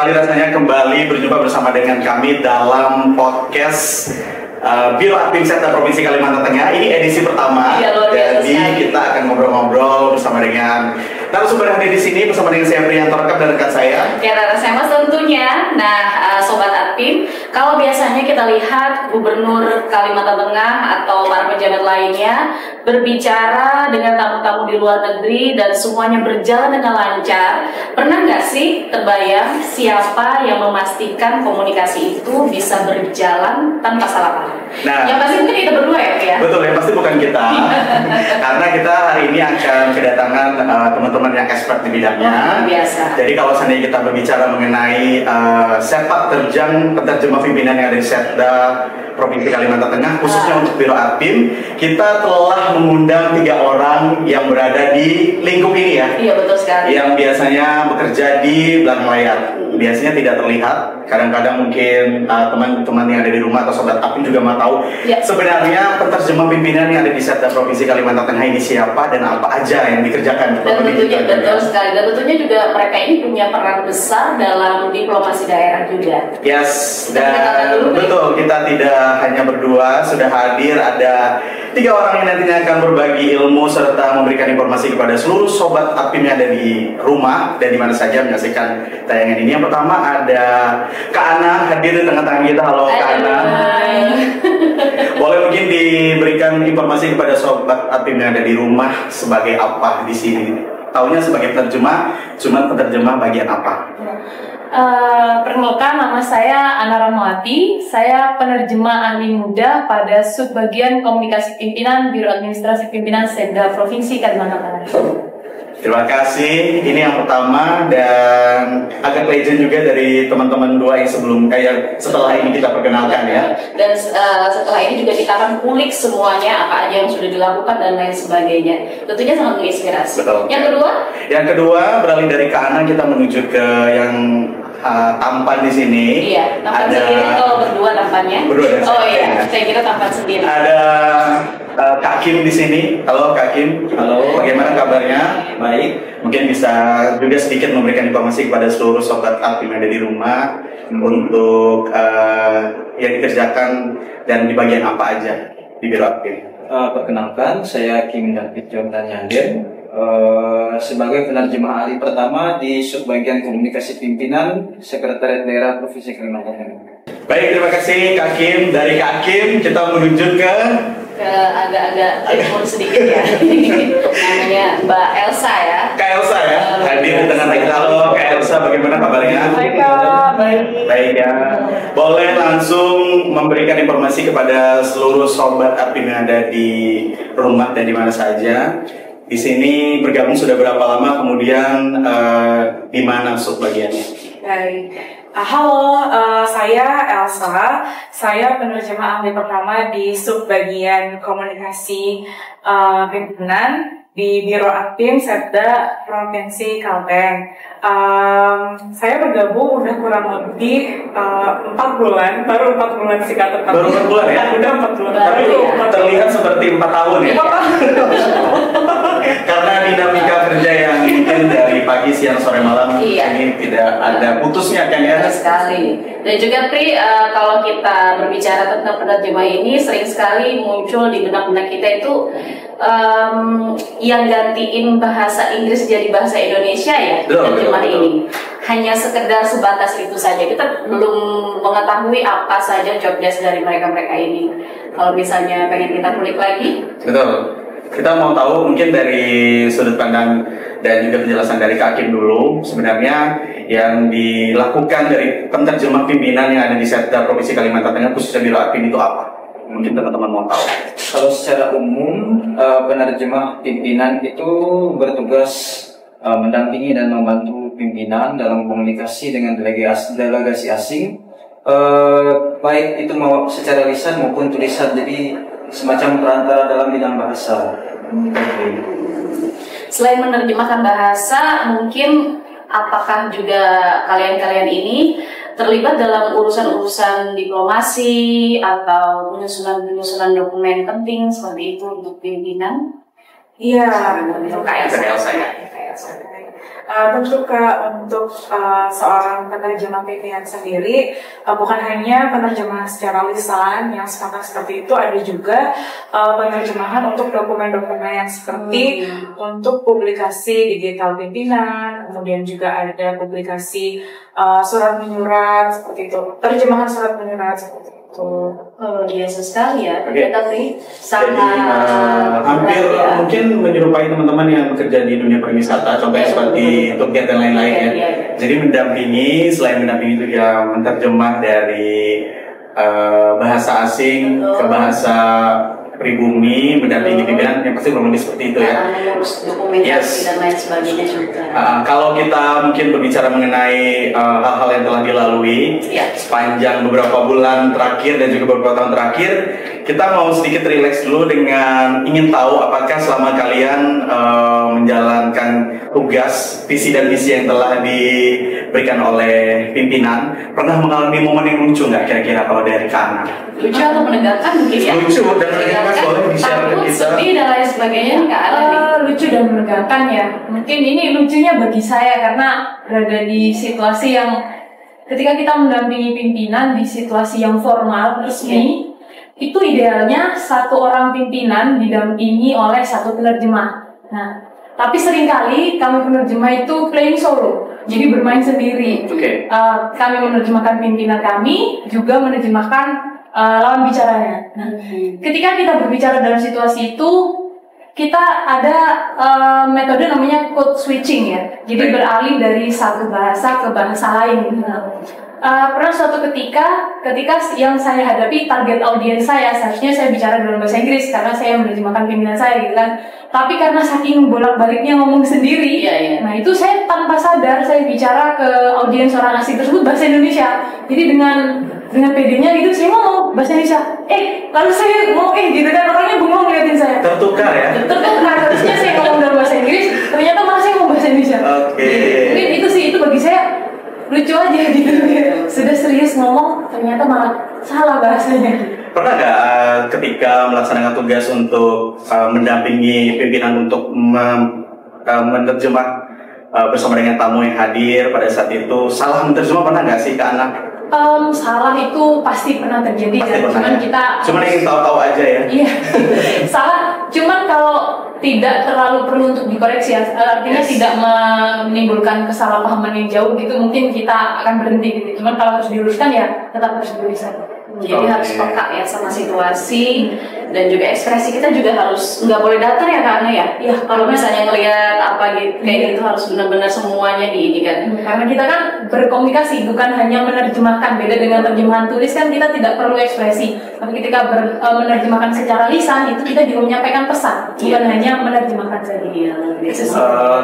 sekali rasanya kembali berjumpa bersama dengan kami dalam podcast Biro Admin Setda Provinsi Kalimantan Tengah. Ini edisi pertama. Jadi kita akan ngobrol-ngobrol bersama dengan narasumber yang ada di sini bersama dengan saya Priyanto Rekap dan rekan saya. Ya, Rara Semas tentunya. Nah, Sobat Admin, kalau biasanya kita lihat Gubernur Kalimantan Tengah atau para pejabat lainnya berbicara dengan tamu-tamu di luar negeri dan semuanya berjalan dengan lancar, pernah nggak sih terbayang siapa yang memastikan komunikasi itu bisa berjalan tanpa salah paham? Nah, yang pasti mungkin kita berdua ya? Betul, yang pasti bukan kita. Karena kita hari ini akan kedatangan teman-teman yang expert di bidangnya. Biasa. Jadi kalau seandainya kita berbicara mengenai sepak terjang penerjemah pimpinan yang ada di Setda Provinsi Kalimantan Tengah, khususnya untuk Biro Admin, kita telah mengundang 3 orang yang berada di lingkup ini ya. Iya, betul sekali. Yang biasanya bekerja di belakang layar. Biasanya tidak terlihat. Kadang-kadang mungkin teman-teman yang ada di rumah atau Sobat Admin juga mau tahu sebenarnya penerjemah pimpinan yang ada di Setda Provinsi Kalimantan Tengah ini siapa dan apa aja yang dikerjakan. Dan tentunya betul sekali. Dan tentunya juga mereka ini punya peran besar dalam diplomasi daerah juga. Yes, dan betul, kita tidak hanya berdua, sudah hadir ada 3 orang yang nantinya akan berbagi ilmu serta memberikan informasi kepada seluruh Sobat Admin yang ada di rumah dan di mana saja menyaksikan tayangan ini. Yang pertama ada Kak Ana hadir di tengah-tengah kita. Halo Kak Ana. Boleh mungkin diberikan informasi kepada Sobat Admin yang ada di rumah sebagai apa di sini? Taunya sebagai penerjemah, cuman penerjemah bagian apa? Perkenalkan, nama saya Ana Rahmawati. Saya penerjemah ahli muda pada subbagian komunikasi pimpinan Biro Administrasi Pimpinan Setda Provinsi Kalimantan Tengah. Terima kasih. Ini yang pertama dan agak legend juga dari teman-teman 2 yang setelah ini kita perkenalkan ya. Dan setelah ini juga kita akan kulik semuanya apa aja yang sudah dilakukan dan lain sebagainya. Tentunya sangat menginspirasi. Betul. Yang kedua? Yang kedua beralih dari Kak Ana kita menuju ke yang tampan di sini. Iya, tampan sendiri atau berdua tampannya? Berdua dan oh iya, saya kira tampan sendiri. Ada Kak Kim di sini. Halo Kak Kim. Halo. Bagaimana kabarnya? Baik. Mungkin bisa juga sedikit memberikan informasi kepada seluruh Sobat Admin yang ada di rumah untuk yang dikerjakan dan di bagian apa aja di Biro Admin. Perkenalkan, saya Kim David Jonathan Yandir. Sebagai penerjemah ahli pertama di subbagian komunikasi pimpinan Sekretariat Daerah Provinsi Kalimantan Tengah. Baik, terima kasih Kak Kim. Dari Kak Kim kita menuju ke agak-agak timur sedikit ya. Namanya Mbak Elsa ya. Kak Elsa ya. Hadir di tengah kita. Halo Kak Elsa, bagaimana kabarnya? Baik, Kak. Baik. Baik ya. Boleh langsung memberikan informasi kepada seluruh Sobat Admin yang ada di rumah dan di mana saja. Di sini bergabung sudah berapa lama, kemudian di mana subbagiannya? Baik. Halo, saya Elsa. Saya penerjemah ahli pertama di subbagian komunikasi pimpinan di Biro Admin Setda Provinsi Kalteng. Saya bergabung udah kurang lebih 4 bulan, baru 4 bulan sih Kak. Baru 4 bulan ya? Udah 4 bulan. Tapi terlihat seperti 4 tahun ya? Karena dinamika kerja yang mungkin dari pagi, siang, sore, malam ini tidak ada putusnya kan ya? Betul sekali. Dan juga Pri, kalau kita berbicara tentang penerjemah ini sering sekali muncul di benak-benak kita itu yang gantiin bahasa Inggris jadi bahasa Indonesia ya, penerjemah ini. Hanya sekedar sebatas itu saja. Kita belum mengetahui apa saja job desk dari mereka-mereka ini. Kalau misalnya pengen kita kulik lagi. Betul. Kita mau tahu mungkin dari sudut pandang dan juga penjelasan dari Kak Kim dulu, sebenarnya yang dilakukan dari penerjemah pimpinan yang ada di Setda Provinsi Kalimantan Tengah khususnya Biro Admin itu apa? Mungkin teman-teman mau tahu. Kalau secara umum, penerjemah pimpinan itu bertugas mendampingi dan membantu pimpinan dalam komunikasi dengan delegasi asing, baik itu mau secara lisan maupun tulisan, jadi semacam perantara dalam bidang bahasa. Selain menerjemahkan bahasa, mungkin apakah juga kalian-kalian ini terlibat dalam urusan-urusan diplomasi atau penyusunan dokumen penting seperti itu untuk pimpinan? Iya, itu kayak saya. Tentu Kak, untuk seorang penerjemah pimpinan sendiri, bukan hanya penerjemahan secara lisan yang sekarang seperti itu, ada juga penerjemahan untuk dokumen-dokumen yang seperti untuk publikasi digital pimpinan, kemudian juga ada publikasi surat menyurat seperti itu, terjemahan surat menyurat seperti itu. Oh, biasa sekali ya. Oke. Tapi Jadi sangat hampir ya. mungkin menyerupai teman-teman yang bekerja di dunia pariwisata, contohnya seperti Tokiat dan lain-lain ya. Iya. Jadi mendampingi, selain mendampingi itu ya menerjemah dari bahasa asing ke bahasa pribumi, mendampingi pimpinan yang pasti kurang lebih seperti itu ya. Mengurus dokumentasi Yes. dan lain sebagainya juga. Kalau kita mungkin berbicara mengenai hal-hal yang telah dilalui Ya. sepanjang beberapa bulan terakhir dan juga beberapa tahun terakhir, kita mau sedikit rileks dulu dengan ingin tahu apakah selama kalian menjalankan tugas, visi dan misi yang telah diberikan oleh pimpinan, pernah mengalami momen yang lucu nggak kira-kira kalau dari Kana? Lucu atau menegangkan mungkin ya? Lucu dan menegangkan, boleh di-share ke Takut, kita. sedih dan lain sebagainya nggak ada nih. Lucu dan menegangkan ya. Mungkin ini lucunya bagi saya karena berada di situasi yang ketika kita mendampingi pimpinan di situasi yang formal resmi, itu idealnya satu orang pimpinan didampingi oleh satu penerjemah. Nah, tapi seringkali kami penerjemah itu playing solo, jadi bermain sendiri. Oke. Kami menerjemahkan pimpinan kami, juga menerjemahkan lawan bicaranya. Nah, ketika kita berbicara dalam situasi itu, kita ada metode namanya code switching ya. Jadi beralih dari satu bahasa ke bahasa lain. Pernah suatu ketika yang saya hadapi target audiens saya, seharusnya saya bicara dalam bahasa Inggris karena saya menerjemahkan pimpinan saya gitu kan. Tapi karena saking bolak-baliknya ngomong sendiri, nah itu saya tanpa sadar saya bicara ke audiens orang asing tersebut bahasa Indonesia. Jadi dengan pedenya gitu saya ngomong bahasa Indonesia. Lalu saya mau gitu kan, orangnya bengong ngeliatin saya. Tertukar ya? Tertukar, harusnya saya ngomong dalam bahasa Inggris, ternyata malah saya ngomong bahasa Indonesia. Oke. Mungkin itu bagi saya lucu aja gitu. Sudah serius ngomong, ternyata malah salah bahasanya. Pernah nggak ketika melaksanakan tugas untuk mendampingi pimpinan untuk menerjemah bersama dengan tamu yang hadir pada saat itu, salah menerjemah pernah nggak sih ke anak? Salah itu pasti pernah terjadi Pasti ya. pernah ya? Cuman ingin tahu-tahu aja ya. Iya, salah. Cuman kalau tidak terlalu perlu untuk dikoreksi ya, artinya tidak menimbulkan kesalahpahaman yang jauh gitu, mungkin kita akan berhenti gitu. Cuman kalau harus diluruskan ya tetap harus diluruskan. Jadi harus peka ya sama situasi dan juga ekspresi kita juga harus nggak boleh datar ya karena ya. Iya, Kalau misalnya ngelihat apa gitu kayak gitu harus benar-benar semuanya diindikan. Karena kita kan berkomunikasi bukan hanya menerjemahkan. Beda dengan terjemahan tulis kan kita tidak perlu ekspresi. Tapi ketika menerjemahkan secara lisan itu kita juga menyampaikan pesan, bukan hanya menerjemahkan saja.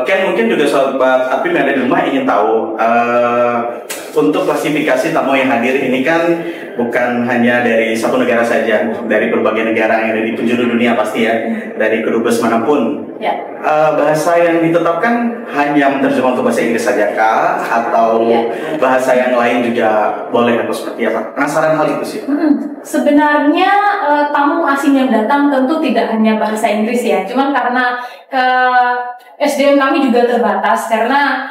Ken mungkin juga sobat Apim yang ada di rumah ingin tahu untuk klasifikasi tamu yang hadir ini kan bukan hanya dari satu negara saja, dari berbagai negara yang ada di penjuru dunia pasti ya, dari kedubes manapun. Ya. Bahasa yang ditetapkan hanya menerjemah untuk bahasa Inggris saja kah? Atau bahasa yang lain juga boleh atau seperti apa? Penasaran hal itu sih. Sebenarnya tamu asing yang datang tentu tidak hanya bahasa Inggris ya, cuman karena SDM kami juga terbatas karena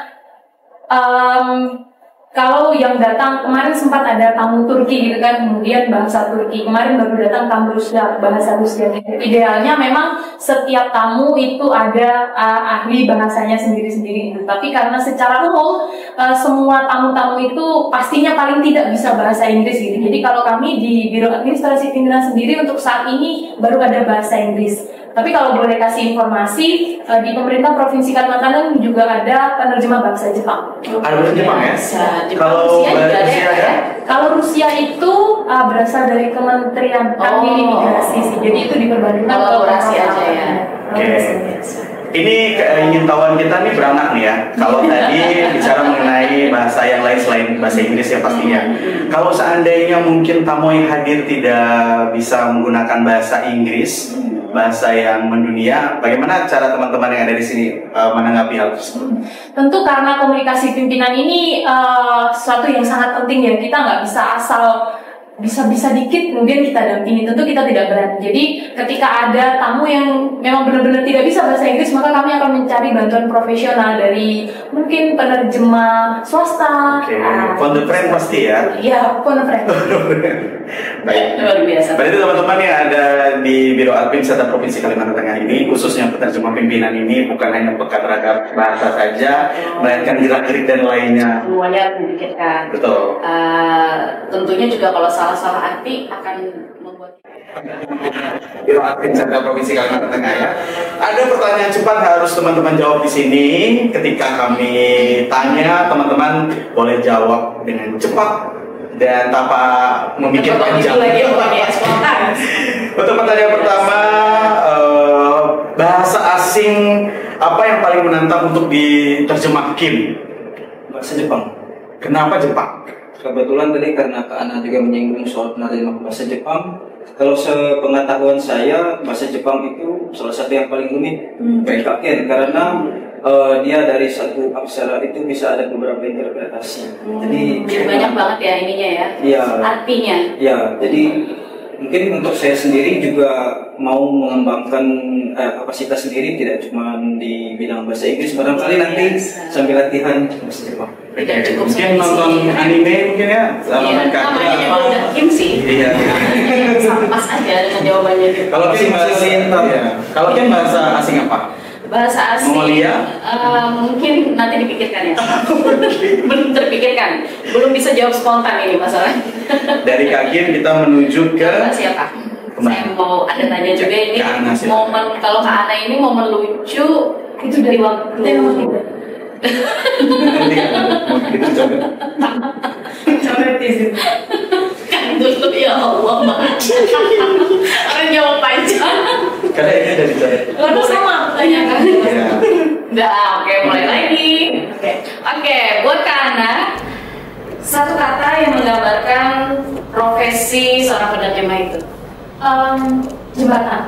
kalau yang datang kemarin sempat ada tamu Turki gitu kan, kemudian bahasa Turki. Kemarin baru datang tamu Rusia, bahasa Rusia. Idealnya memang setiap tamu itu ada ahli bahasanya sendiri-sendiri. Tapi karena secara umum semua tamu-tamu itu pastinya paling tidak bisa bahasa Inggris gitu. Jadi kalau kami di Biro Administrasi Pimpinan sendiri untuk saat ini baru ada bahasa Inggris. Tapi kalau boleh kasih informasi, di pemerintah Provinsi Kalimantan juga ada penerjemah bahasa Jepang. Ada bahasa Jepang ya? Kalau Rusia ya? Kalau Rusia itu berasal dari Kementerian kami Imigrasi sih. Jadi itu diperbantukan kolaborasi aja ya. Oke. Ini ingin tahuan kita nih beranak nih ya. Kalau tadi bicara mengenai bahasa yang lain selain bahasa Inggris ya pastinya. Kalau seandainya mungkin tamu yang hadir tidak bisa menggunakan bahasa Inggris, bahasa yang mendunia, bagaimana cara teman-teman yang ada di sini menanggapi hal tersebut? Tentu karena komunikasi pimpinan ini sesuatu yang sangat penting ya. Kita nggak bisa asal bisa dikit kemudian kita dampingi, tentu kita tidak berani. Jadi ketika ada tamu yang memang benar-benar tidak bisa bahasa Inggris, maka kami akan mencari bantuan profesional dari mungkin penerjemah swasta. Oke, phone a friend pasti ya. Iya, phone a friend. Baik. Luar biasa. Berarti teman-teman yang ada di Biro Admin Serta Provinsi Kalimantan Tengah ini, khususnya penerjemah pimpinan ini, bukan hanya peka terhadap bahasa saja, melainkan gerak-gerik dan lainnya. Semuanya dipikirkan. Betul. Tentunya juga kalau salah-salah arti akan membuat Biro Admin Serta Provinsi Kalimantan Tengah ya. Ada pertanyaan cepat harus teman-teman jawab di sini. Ketika kami tanya, teman-teman boleh jawab dengan cepat dan tanpa memikir panjang. Untuk pertanyaan pertama, bahasa asing apa yang paling menantang untuk diterjemah Kim? Bahasa Jepang. Kenapa Jepang? Kebetulan tadi karena Kak Ana juga menyinggung soal penerjemah bahasa Jepang. Kalau sepengetahuan saya, bahasa Jepang itu salah satu yang paling unik bagi Kak Ken, karena dia dari satu aksara itu bisa ada beberapa interpretasi. Jadi banyak banget ya ininya ya. Iya. Artinya. Ya, jadi mungkin untuk saya sendiri juga mau mengembangkan kapasitas sendiri, tidak cuma di bidang bahasa Inggris, barangkali nanti sambil latihan bahasa Jepang. Tidak cukup Mungkin sampai nonton sini. anime mungkin ya, Iya, namanya juga udah Kim sih. Iya. Sama pas aja dengan jawabannya. Kalau Kim bahasa Kalau Kim bahasa asing apa? Bahasa asing Mongolia? mungkin nanti dipikirkan ya. Belum terpikirkan, belum bisa jawab spontan ini masalahnya. Dari Kak Kim kita menuju ke Siapa? Kemana? Saya mau ada tanya juga ini Kak Ana, silakan. momen, kalau Kak Ana ini momen lucu itu dari waktu kan dulu ya Allah Mbak. Orang jawab panjang. karena ini dari saya. Lalu sama tanyakan. Ya. Udah, oke, mulai lagi. Oke, buat Kak Ana, satu kata yang menggambarkan profesi seorang penerjemah itu. Jembatan.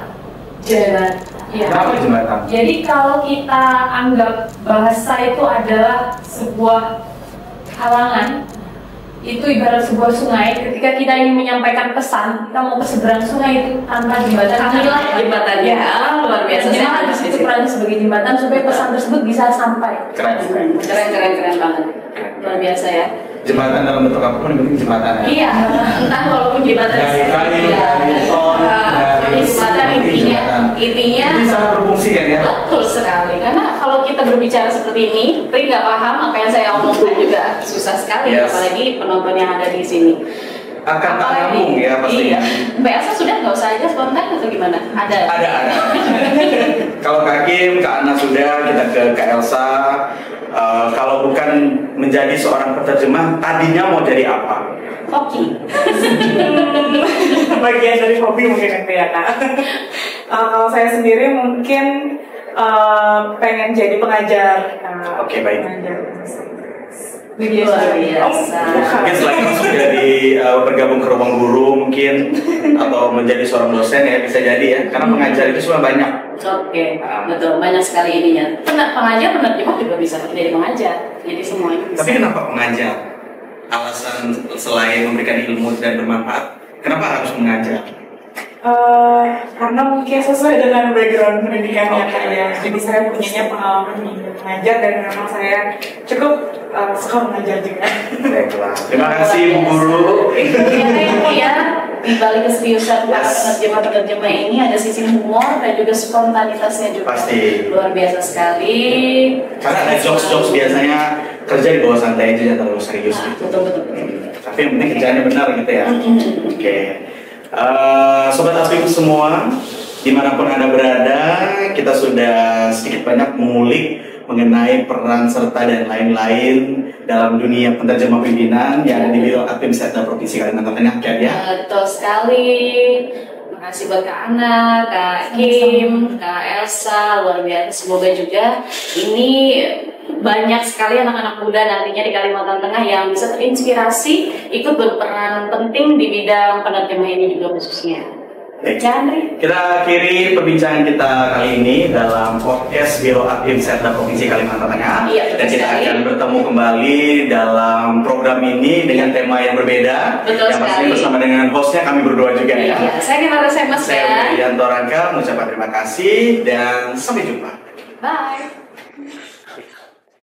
Jalan. Iya. Kenapa jembatan? Jadi kalau kita anggap bahasa itu adalah sebuah halangan, itu ibarat sebuah sungai. Ketika kita ingin menyampaikan pesan, kita mau ke seberang sungai itu tanpa jembatan. Kamilah jembatannya. Luar biasa. Saya Jadi harus itu peran sebagai jembatan supaya pesan tersebut bisa sampai. Keren. Keren banget. Luar biasa ya. Jembatan dalam bentuk apapun yang penting jembatan ya. Iya, entah walaupun jembatan Dari kayu, iya, dari ton, dari jembatan intinya Ini sangat berfungsi kan ya? betul sekali. Karena kalau kita berbicara seperti ini, tapi nggak paham apa yang saya omongkan juga susah sekali, Yes. apalagi penonton yang ada di sini. Akan tak Apalagi- nyambung ya pastinya. Iya. Mbak Elsa sudah nggak usah aja spontan atau gimana? Ada. Ada. Kalau Kak Kim, Kak Ana sudah, kita ke Kak Elsa. Kalau bukan menjadi seorang penerjemah, tadinya mau jadi apa? Hoki. Bagian dari hobi mungkin itu ya Kak. Kalau saya sendiri mungkin pengen jadi pengajar. Oke, baik. Pengajar. Luar biasa. Mungkin selain masuk jadi bergabung ke ruang guru mungkin atau menjadi seorang dosen ya bisa jadi ya, karena pengajar itu semua banyak. Oke, betul, banyak sekali ininya. Pengajar, penerjemah juga bisa jadi pengajar. Jadi semuanya bisa. Tapi kenapa pengajar? Alasan selain memberikan ilmu dan bermanfaat, kenapa harus mengajar? Karena mungkin sesuai dengan background pendidikannya Oke. ya. Jadi saya punya pengalaman di mengajar dan memang saya cukup suka mengajar juga. Baiklah. Terima kasih Bu Guru. Ya, di balik keseriusan para Yes. penerjemah ini ada sisi humor dan juga spontanitasnya juga. Pasti. Luar biasa sekali. Karena ada jokes-jokes biasanya kerja di bawah santai aja, jangan terlalu serius gitu. Betul. Tapi yang penting kerjaannya benar gitu ya. Oke. Sobat Apim semua, dimanapun Anda berada, kita sudah sedikit banyak mengulik mengenai peran serta dan lain-lain dalam dunia penerjemah pimpinan yang ada di Biro Apim Serta Provinsi Kalimantan Tengah kan ya. Betul sekali. Makasih buat Kak Ana, Kak Kim, Kak Elsa, luar biasa. Semoga juga ini banyak sekali anak-anak muda nantinya di Kalimantan Tengah yang bisa terinspirasi ikut berperan penting di bidang penerjemah ini juga khususnya. Baik. Jandri. Kita akhiri perbincangan kita kali ini dalam podcast Biro Aktif Setda Provinsi Kalimantan Tengah. Iya, Dan kita sekali. akan bertemu kembali dalam program ini dengan tema yang berbeda. Betul yang pasti sekali. bersama dengan hostnya kami berdua juga ya. Iya, saya Kenara Semas Saya ya. Yanto Rangka mengucapkan terima kasih dan sampai jumpa. Bye.